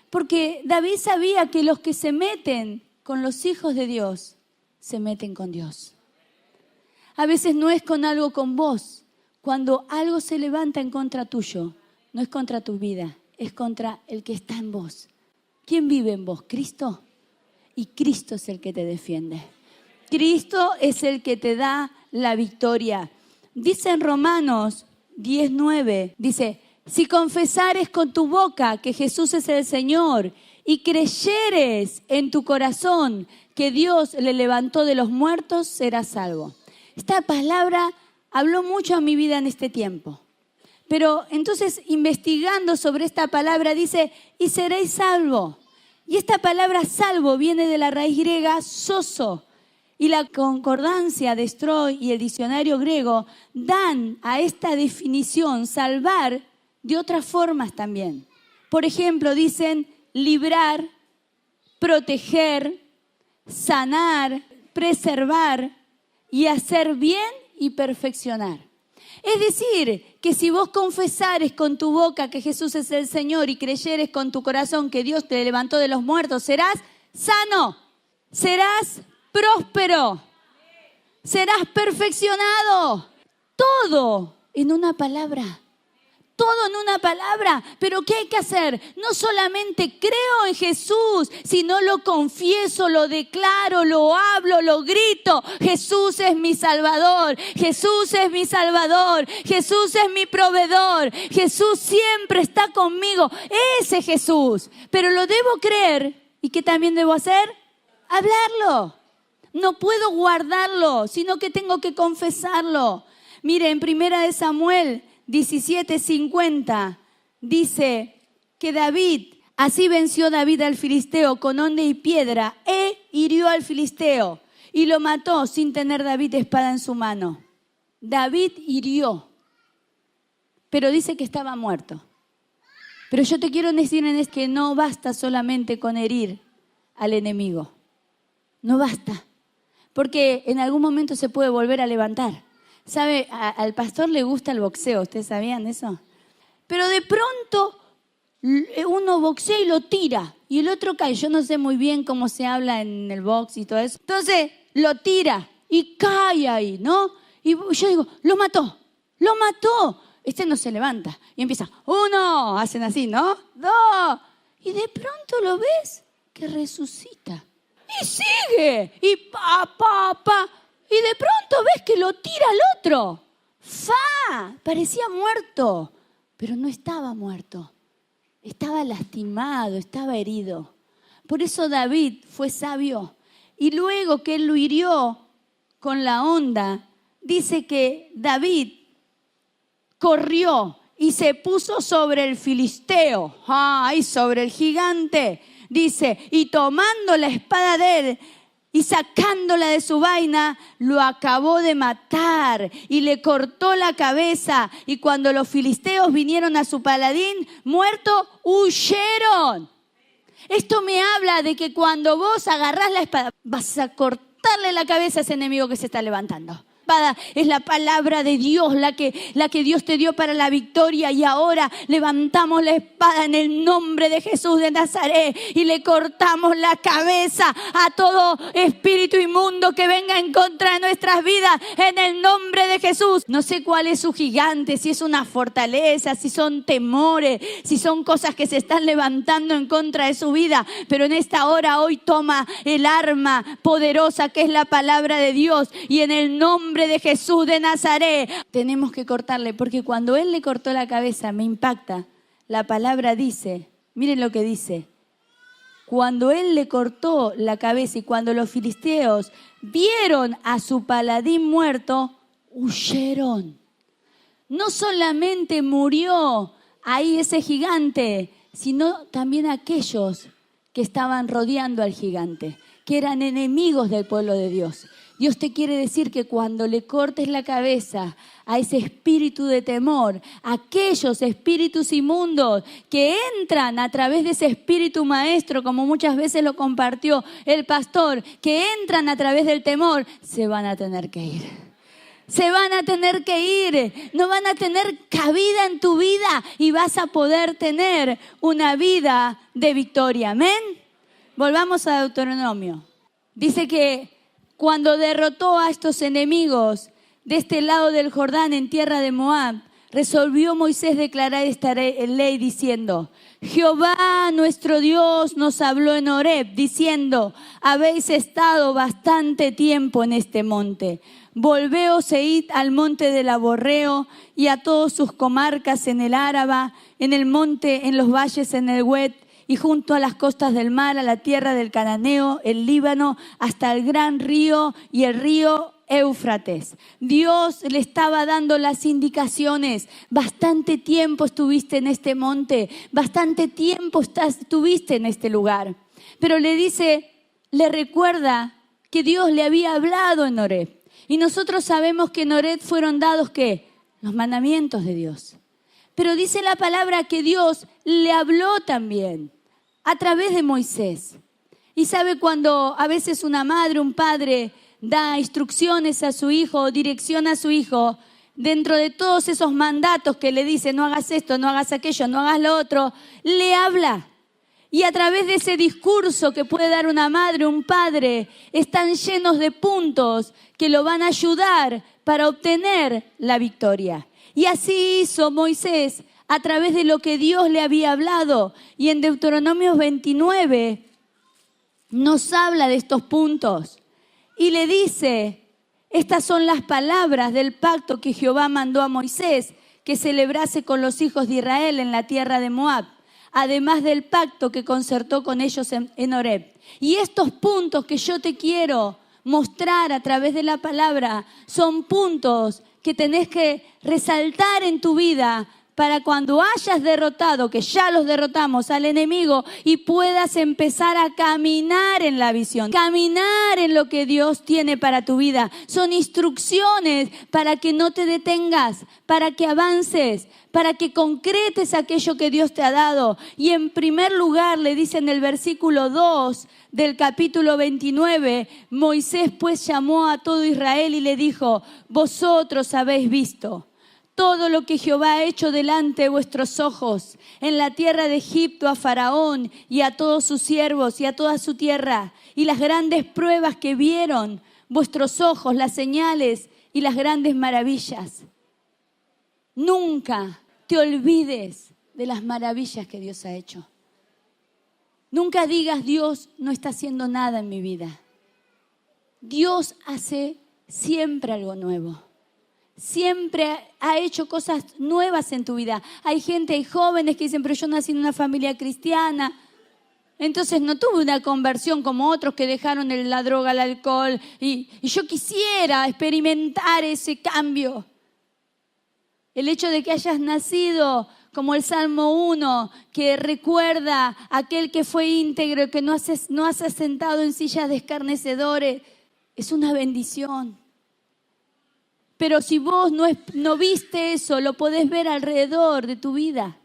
[SPEAKER 1] Porque David sabía que los que se meten con los hijos de Dios, se meten con Dios. A veces no es con algo con vos. Cuando algo se levanta en contra tuyo, no es contra tu vida, es contra el que está en vos. ¿Quién vive en vos? Cristo. Y Cristo es el que te defiende. Cristo es el que te da la victoria. Dice en Romanos 10:9, dice: si confesares con tu boca que Jesús es el Señor y creyeres en tu corazón que Dios le levantó de los muertos, serás salvo. Esta palabra habló mucho a mi vida en este tiempo. Pero entonces, investigando sobre esta palabra, dice: y seréis salvo. Y esta palabra salvo viene de la raíz griega soso. Y la concordancia de Stroy y el diccionario griego dan a esta definición salvar de otras formas también. Por ejemplo, dicen librar, proteger, sanar, preservar y hacer bien y perfeccionar. Es decir, que si vos confesares con tu boca que Jesús es el Señor y creyeres con tu corazón que Dios te levantó de los muertos, serás sano, serás próspero, serás perfeccionado. Todo en una palabra. Todo en una palabra. Pero ¿qué hay que hacer? No solamente creo en Jesús, sino lo confieso, lo declaro, lo hablo, lo grito. Jesús es mi Salvador. Jesús es mi Salvador. Jesús es mi proveedor. Jesús siempre está conmigo. Ese Jesús. Pero lo debo creer. ¿Y qué también debo hacer? Hablarlo. No puedo guardarlo, sino que tengo que confesarlo. Mire, en 1 Samuel 17:50 dice que así venció David al filisteo con honda y piedra e hirió al filisteo y lo mató sin tener David espada en su mano. David hirió, pero dice que estaba muerto. Pero yo te quiero decir que no basta solamente con herir al enemigo. No basta, porque en algún momento se puede volver a levantar. ¿Sabe? Al pastor le gusta el boxeo, ¿ustedes sabían eso? Pero de pronto uno boxea y lo tira y el otro cae. Yo no sé muy bien cómo se habla en el box y todo eso. Entonces lo tira y cae ahí, ¿no? Y yo digo, lo mató. Este no se levanta y empieza, 1, hacen así, ¿no? 2, y de pronto lo ves que resucita y sigue y y de pronto ves que lo tira al otro. Parecía muerto, pero no estaba muerto. Estaba lastimado, estaba herido. Por eso David fue sabio. Y luego que él lo hirió con la honda, dice que David corrió y se puso sobre el filisteo, y sobre el gigante. Dice, y tomando la espada de él, y sacándola de su vaina, lo acabó de matar y le cortó la cabeza. Y cuando los filisteos vinieron a su paladín muerto, huyeron. Esto me habla de que cuando vos agarrás la espada, vas a cortarle la cabeza a ese enemigo que se está levantando. Es la palabra de Dios, la que Dios te dio para la victoria, y ahora levantamos la espada en el nombre de Jesús de Nazaret y le cortamos la cabeza a todo espíritu inmundo que venga en contra de nuestras vidas en el nombre de Jesús. No sé cuál es su gigante, si es una fortaleza, si son temores, si son cosas que se están levantando en contra de su vida, pero en esta hora hoy toma el arma poderosa que es la palabra de Dios y en el nombre de Jesús de Nazaret tenemos que cortarle, porque cuando él le cortó la cabeza me impacta. La palabra dice, miren lo que dice, cuando él le cortó la cabeza y cuando los filisteos vieron a su paladín muerto, huyeron. No solamente murió ahí ese gigante, sino también aquellos que estaban rodeando al gigante, que eran enemigos del pueblo de Dios. Dios te quiere decir que cuando le cortes la cabeza a ese espíritu de temor, aquellos espíritus inmundos que entran a través de ese espíritu maestro, como muchas veces lo compartió el pastor, que entran a través del temor, se van a tener que ir. Se van a tener que ir, no van a tener cabida en tu vida y vas a poder tener una vida de victoria. Amén. Volvamos a Deuteronomio. Dice que cuando derrotó a estos enemigos de este lado del Jordán en tierra de Moab, resolvió Moisés declarar esta ley diciendo, Jehová nuestro Dios nos habló en Horeb diciendo, habéis estado bastante tiempo en este monte. Volveos e id al monte del Aborreo y a todas sus comarcas en el Áraba, en el monte, en los valles, en el Huet, y junto a las costas del mar, a la tierra del Cananeo, el Líbano, hasta el gran río y el río Éufrates. Dios le estaba dando las indicaciones. Bastante tiempo estuviste en este monte, bastante tiempo estuviste en este lugar. Pero le recuerda que Dios le había hablado en Horeb. Y nosotros sabemos que en Horeb fueron dados, ¿qué? Los mandamientos de Dios. Pero dice la palabra que Dios le habló también a través de Moisés. Y sabe cuando a veces una madre, un padre da instrucciones a su hijo o dirección a su hijo, dentro de todos esos mandatos que le dice no hagas esto, no hagas aquello, no hagas lo otro, le habla. Y a través de ese discurso que puede dar una madre, un padre, están llenos de puntos que lo van a ayudar para obtener la victoria. Y así hizo Moisés a través de lo que Dios le había hablado. Y en Deuteronomio 29 nos habla de estos puntos. Y le dice, estas son las palabras del pacto que Jehová mandó a Moisés, que celebrase con los hijos de Israel en la tierra de Moab, además del pacto que concertó con ellos en Horeb. Y estos puntos que yo te quiero mostrar a través de la palabra son puntos que tenés que resaltar en tu vida para cuando hayas derrotado, que ya los derrotamos al enemigo, y puedas empezar a caminar en la visión, caminar en lo que Dios tiene para tu vida. Son instrucciones para que no te detengas, para que avances, para que concretes aquello que Dios te ha dado. Y en primer lugar le dice en el versículo 2 del capítulo 29, Moisés pues llamó a todo Israel y le dijo, vosotros habéis visto todo lo que Jehová ha hecho delante de vuestros ojos, en la tierra de Egipto, a Faraón y a todos sus siervos y a toda su tierra, y las grandes pruebas que vieron vuestros ojos, las señales y las grandes maravillas. Nunca te olvides de las maravillas que Dios ha hecho. Nunca digas, Dios no está haciendo nada en mi vida. Dios hace siempre algo nuevo. Siempre ha hecho cosas nuevas en tu vida. Hay jóvenes que dicen, pero yo nací en una familia cristiana, entonces no tuve una conversión como otros que dejaron la droga, el alcohol, y yo quisiera experimentar ese cambio. El hecho de que hayas nacido como el Salmo 1, que recuerda a aquel que fue íntegro, que no has sentado en sillas de escarnecedores, es una bendición. Pero si vos no viste eso, lo podés ver alrededor de tu vida.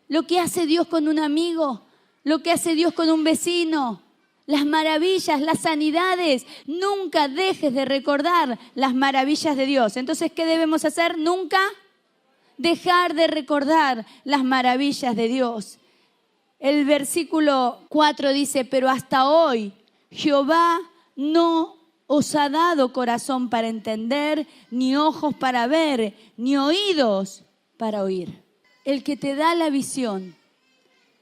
[SPEAKER 1] Lo que hace Dios con un amigo, lo que hace Dios con un vecino, las maravillas, las sanidades. Nunca dejes de recordar las maravillas de Dios. Entonces, ¿qué debemos hacer? Nunca dejar de recordar las maravillas de Dios. El versículo 4 dice, pero hasta hoy Jehová no os ha dado corazón para entender, ni ojos para ver, ni oídos para oír. El que te da la visión,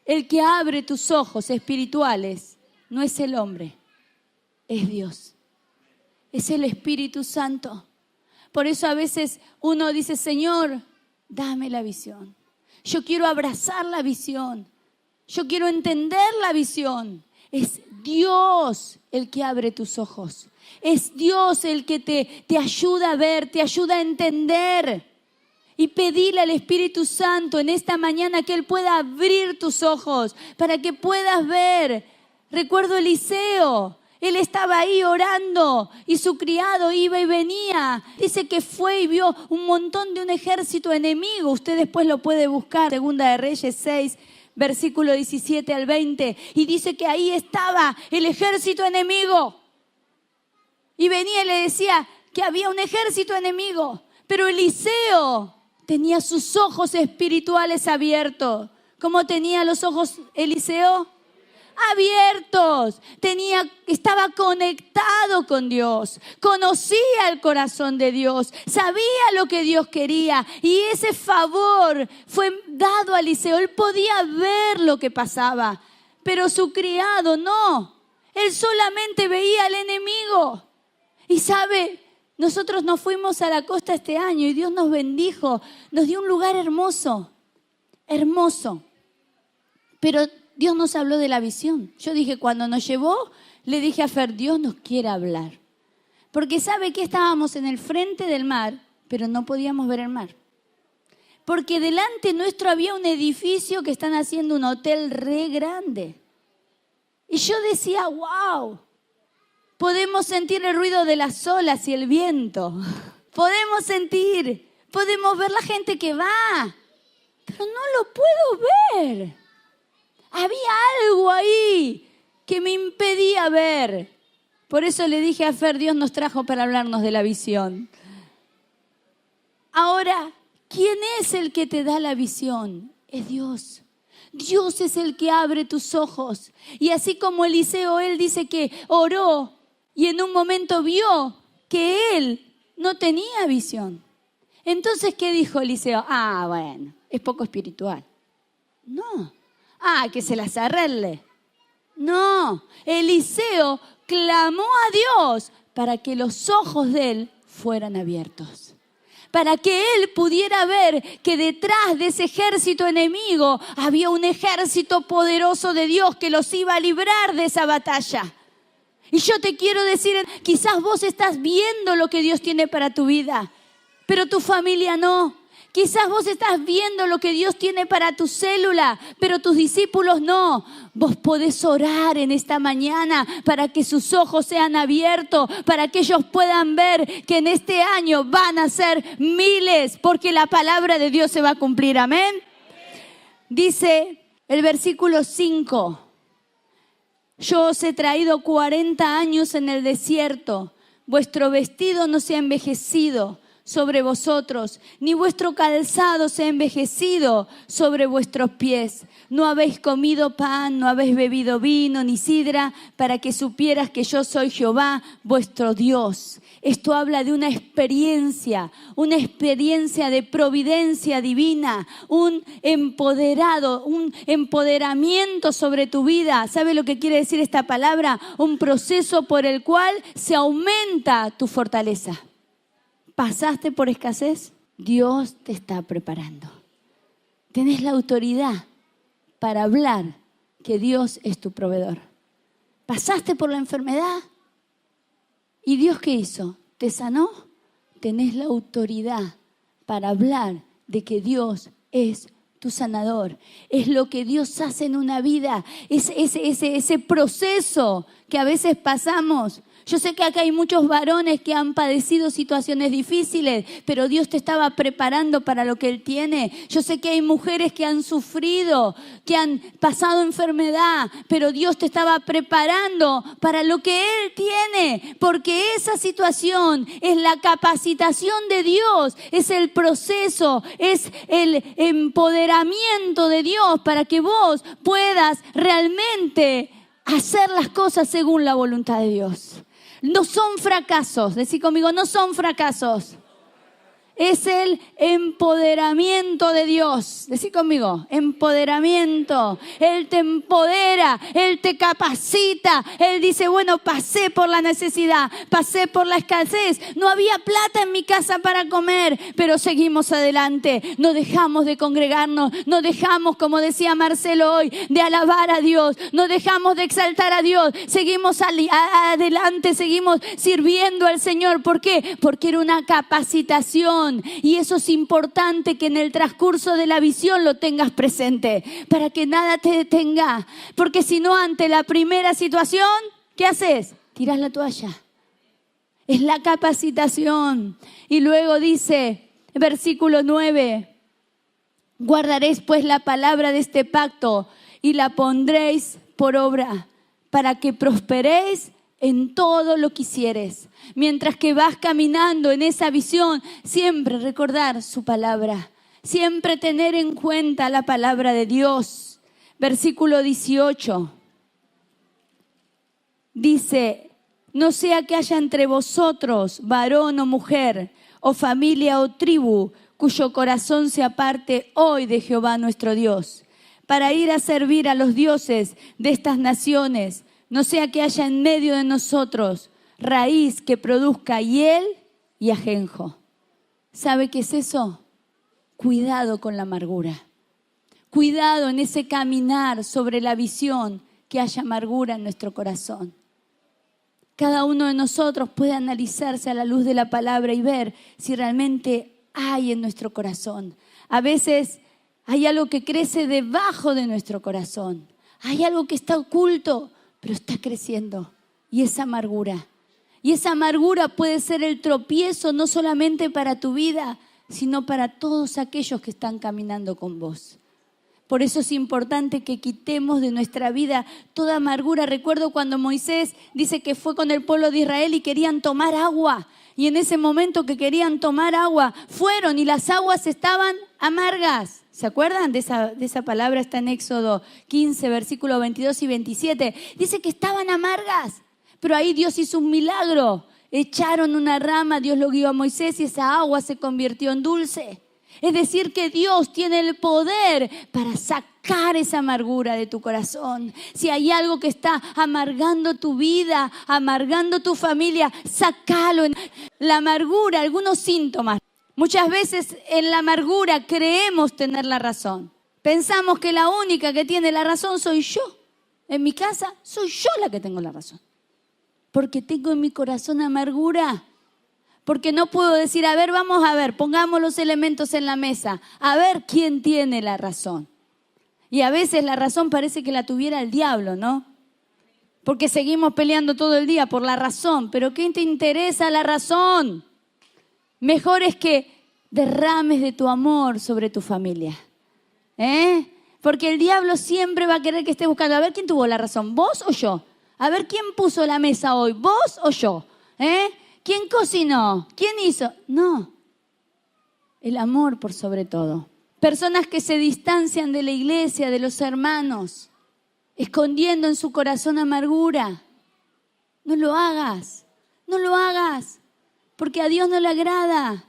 [SPEAKER 1] el que abre tus ojos espirituales, no es el hombre, es Dios. Es el Espíritu Santo. Por eso a veces uno dice, Señor, dame la visión. Yo quiero abrazar la visión. Yo quiero entender la visión. Es Dios el que abre tus ojos. Es Dios el que te ayuda a ver, te ayuda a entender. Y pedirle al Espíritu Santo en esta mañana que Él pueda abrir tus ojos para que puedas ver. Recuerdo a Eliseo. Él estaba ahí orando y su criado iba y venía. Dice que fue y vio un montón de un ejército enemigo. Usted después lo puede buscar. Segunda de Reyes 6, versículo 17 al 20. Y dice que ahí estaba el ejército enemigo. Y venía y le decía que había un ejército enemigo. Pero Eliseo tenía sus ojos espirituales abiertos. ¿Cómo tenía los ojos Eliseo? Abiertos. Estaba conectado con Dios. Conocía el corazón de Dios. Sabía lo que Dios quería. Y ese favor fue dado a Eliseo. Él podía ver lo que pasaba. Pero su criado no. Él solamente veía al enemigo. Y sabe, nosotros nos fuimos a la costa este año y Dios nos bendijo. Nos dio un lugar hermoso. Hermoso. Pero Dios nos habló de la visión. Yo dije, cuando nos llevó, le dije a Fer, Dios nos quiere hablar. Porque sabe que estábamos en el frente del mar, pero no podíamos ver el mar. Porque delante nuestro había un edificio que están haciendo un hotel re grande. Y yo decía, wow, podemos sentir el ruido de las olas y el viento. Podemos ver la gente que va, pero no lo puedo ver. Había algo ahí que me impedía ver. Por eso le dije a Fer, Dios nos trajo para hablarnos de la visión. Ahora, ¿quién es el que te da la visión? Es Dios. Dios es el que abre tus ojos. Y así como Eliseo, él dice que oró y en un momento vio que él no tenía visión. Entonces, ¿qué dijo Eliseo? Bueno, es poco espiritual. No. Que se las arregle. No. Eliseo clamó a Dios para que los ojos de él fueran abiertos. Para que él pudiera ver que detrás de ese ejército enemigo había un ejército poderoso de Dios que los iba a librar de esa batalla. Y yo te quiero decir, quizás vos estás viendo lo que Dios tiene para tu vida, pero tu familia no. Quizás vos estás viendo lo que Dios tiene para tu célula, pero tus discípulos no. Vos podés orar en esta mañana para que sus ojos sean abiertos, para que ellos puedan ver que en este año van a ser miles, porque la palabra de Dios se va a cumplir. Amén. Dice el versículo 5. Yo os he traído 40 años en el desierto. Vuestro vestido no se ha envejecido sobre vosotros, ni vuestro calzado se ha envejecido sobre vuestros pies. No habéis comido pan, no habéis bebido vino ni sidra, para que supieras que yo soy Jehová, vuestro Dios. Esto habla de una experiencia de providencia divina, un empoderamiento sobre tu vida. ¿Sabe lo que quiere decir esta palabra? Un proceso por el cual se aumenta tu fortaleza. ¿Pasaste por escasez? Dios te está preparando. Tenés la autoridad para hablar que Dios es tu proveedor. ¿Pasaste por la enfermedad? ¿Y Dios qué hizo? ¿Te sanó? Tenés la autoridad para hablar de que Dios es tu sanador. Es lo que Dios hace en una vida. Es ese proceso que a veces pasamos. Yo sé que acá hay muchos varones que han padecido situaciones difíciles, pero Dios te estaba preparando para lo que Él tiene. Yo sé que hay mujeres que han sufrido, que han pasado enfermedad, pero Dios te estaba preparando para lo que Él tiene, porque esa situación es la capacitación de Dios, es el proceso, es el empoderamiento de Dios para que vos puedas realmente hacer las cosas según la voluntad de Dios. No son fracasos, decí conmigo, no son fracasos. Es el empoderamiento de Dios. Decí conmigo, empoderamiento. Él te empodera, Él te capacita. Él dice, bueno, pasé por la necesidad, pasé por la escasez. No había plata en mi casa para comer, pero seguimos adelante. No dejamos de congregarnos, no dejamos, como decía Marcelo hoy, de alabar a Dios. No dejamos de exaltar a Dios. Seguimos adelante, seguimos sirviendo al Señor. ¿Por qué? Porque era una capacitación. Y eso es importante que en el transcurso de la visión lo tengas presente, para que nada te detenga. Porque si no, ante la primera situación, ¿qué haces? Tirás la toalla. Es la capacitación. Y luego dice, versículo 9, guardaréis pues la palabra de este pacto y la pondréis por obra, para que prosperéis en todo lo que hicieres. Mientras que vas caminando en esa visión, siempre recordar su palabra, siempre tener en cuenta la palabra de Dios. Versículo 18 dice, no sea que haya entre vosotros varón o mujer, o familia o tribu, cuyo corazón se aparte hoy de Jehová nuestro Dios, para ir a servir a los dioses de estas naciones. No sea que haya en medio de nosotros raíz que produzca hiel y ajenjo. ¿Sabe qué es eso? Cuidado con la amargura. Cuidado en ese caminar sobre la visión, que haya amargura en nuestro corazón. Cada uno de nosotros puede analizarse a la luz de la palabra y ver si realmente hay en nuestro corazón. A veces hay algo que crece debajo de nuestro corazón. Hay algo que está oculto, pero está creciendo, y esa amargura. Y esa amargura puede ser el tropiezo no solamente para tu vida, sino para todos aquellos que están caminando con vos. Por eso es importante que quitemos de nuestra vida toda amargura. Recuerdo cuando Moisés dice que fue con el pueblo de Israel y querían tomar agua. Y en ese momento que querían tomar agua, fueron y las aguas estaban amargas. ¿Se acuerdan de esa palabra? Está en Éxodo 15, versículos 22 y 27. Dice que estaban amargas, pero ahí Dios hizo un milagro. Echaron una rama, Dios lo guió a Moisés y esa agua se convirtió en dulce. Es decir, que Dios tiene el poder para sacar esa amargura de tu corazón. Si hay algo que está amargando tu vida, amargando tu familia, sácalo. La amargura, algunos síntomas. Muchas veces en la amargura creemos tener la razón. Pensamos que la única que tiene la razón soy yo. En mi casa soy yo la que tengo la razón. Porque tengo en mi corazón amargura. Porque no puedo decir, a ver, vamos a ver, pongamos los elementos en la mesa, a ver quién tiene la razón. Y a veces la razón parece que la tuviera el diablo, ¿no? Porque seguimos peleando todo el día por la razón. ¿Pero qué te interesa la razón? Mejor es que derrames de tu amor sobre tu familia. Porque el diablo siempre va a querer que estés buscando, a ver quién tuvo la razón, vos o yo. A ver quién puso la mesa hoy, vos o yo. ¿Quién cocinó? ¿Quién hizo? No, el amor por sobre todo. Personas que se distancian de la iglesia, de los hermanos, escondiendo en su corazón amargura. No lo hagas, no lo hagas, porque a Dios no le agrada,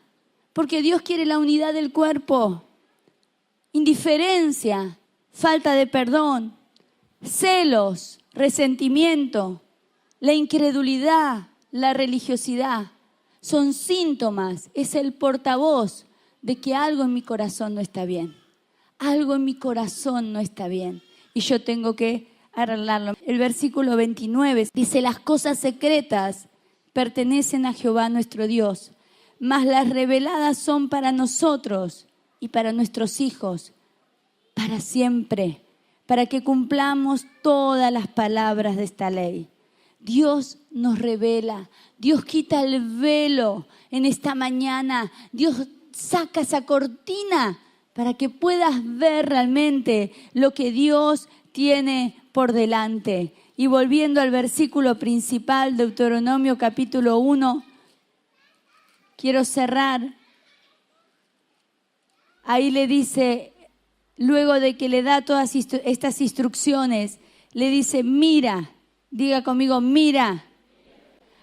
[SPEAKER 1] porque Dios quiere la unidad del cuerpo. Indiferencia, falta de perdón, celos, resentimiento, la incredulidad, la religiosidad, son síntomas, es el portavoz de que algo en mi corazón no está bien. Algo en mi corazón no está bien y yo tengo que arreglarlo. El versículo 29 dice, las cosas secretas pertenecen a Jehová nuestro Dios, mas las reveladas son para nosotros y para nuestros hijos, para siempre, para que cumplamos todas las palabras de esta ley. Dios nos revela, Dios quita el velo en esta mañana, Dios saca esa cortina para que puedas ver realmente lo que Dios tiene por delante. Y volviendo al versículo principal, Deuteronomio capítulo 1, quiero cerrar. Ahí le dice, luego de que le da todas estas instrucciones, le dice, mira. Diga conmigo, mira.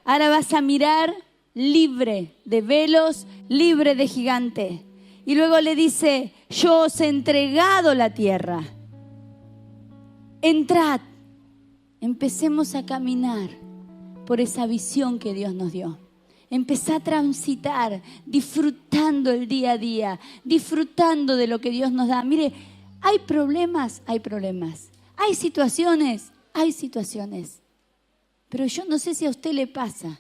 [SPEAKER 1] Ahora vas a mirar libre de velos, libre de gigante. Y luego le dice, yo os he entregado la tierra. Entrad. Empecemos a caminar por esa visión que Dios nos dio. Empezá a transitar, disfrutando el día a día, disfrutando de lo que Dios nos da. Mire, hay problemas, hay problemas. Hay situaciones. Pero yo no sé si a usted le pasa,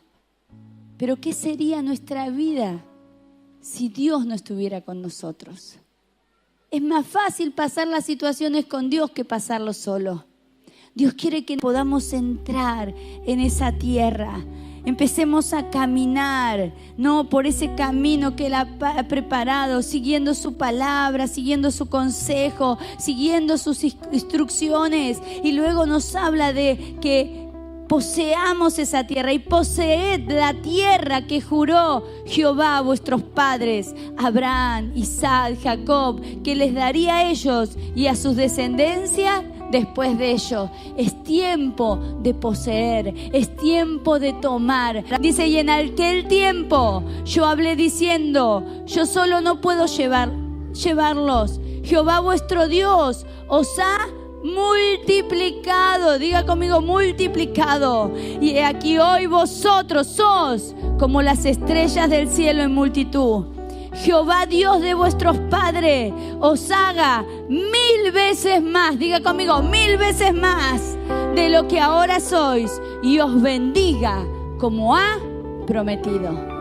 [SPEAKER 1] pero ¿qué sería nuestra vida si Dios no estuviera con nosotros? Es más fácil pasar las situaciones con Dios que pasarlo solo. Dios quiere que podamos entrar en esa tierra. Empecemos a caminar, ¿no? Por ese camino que Él ha preparado, siguiendo su palabra, siguiendo su consejo, siguiendo sus instrucciones. Y luego nos habla de que poseamos esa tierra y poseed la tierra que juró Jehová a vuestros padres, Abraham, Isaac, Jacob, que les daría a ellos y a sus descendencias después de ello. Es tiempo de poseer, es tiempo de tomar. Dice, y en aquel tiempo yo hablé diciendo, yo solo no puedo llevarlos. Jehová vuestro Dios os ha multiplicado. Diga conmigo, multiplicado. Y he aquí hoy vosotros sos como las estrellas del cielo en multitud. Jehová Dios de vuestros padres os haga 1000 veces más, diga conmigo, 1000 veces más de lo que ahora sois y os bendiga como ha prometido.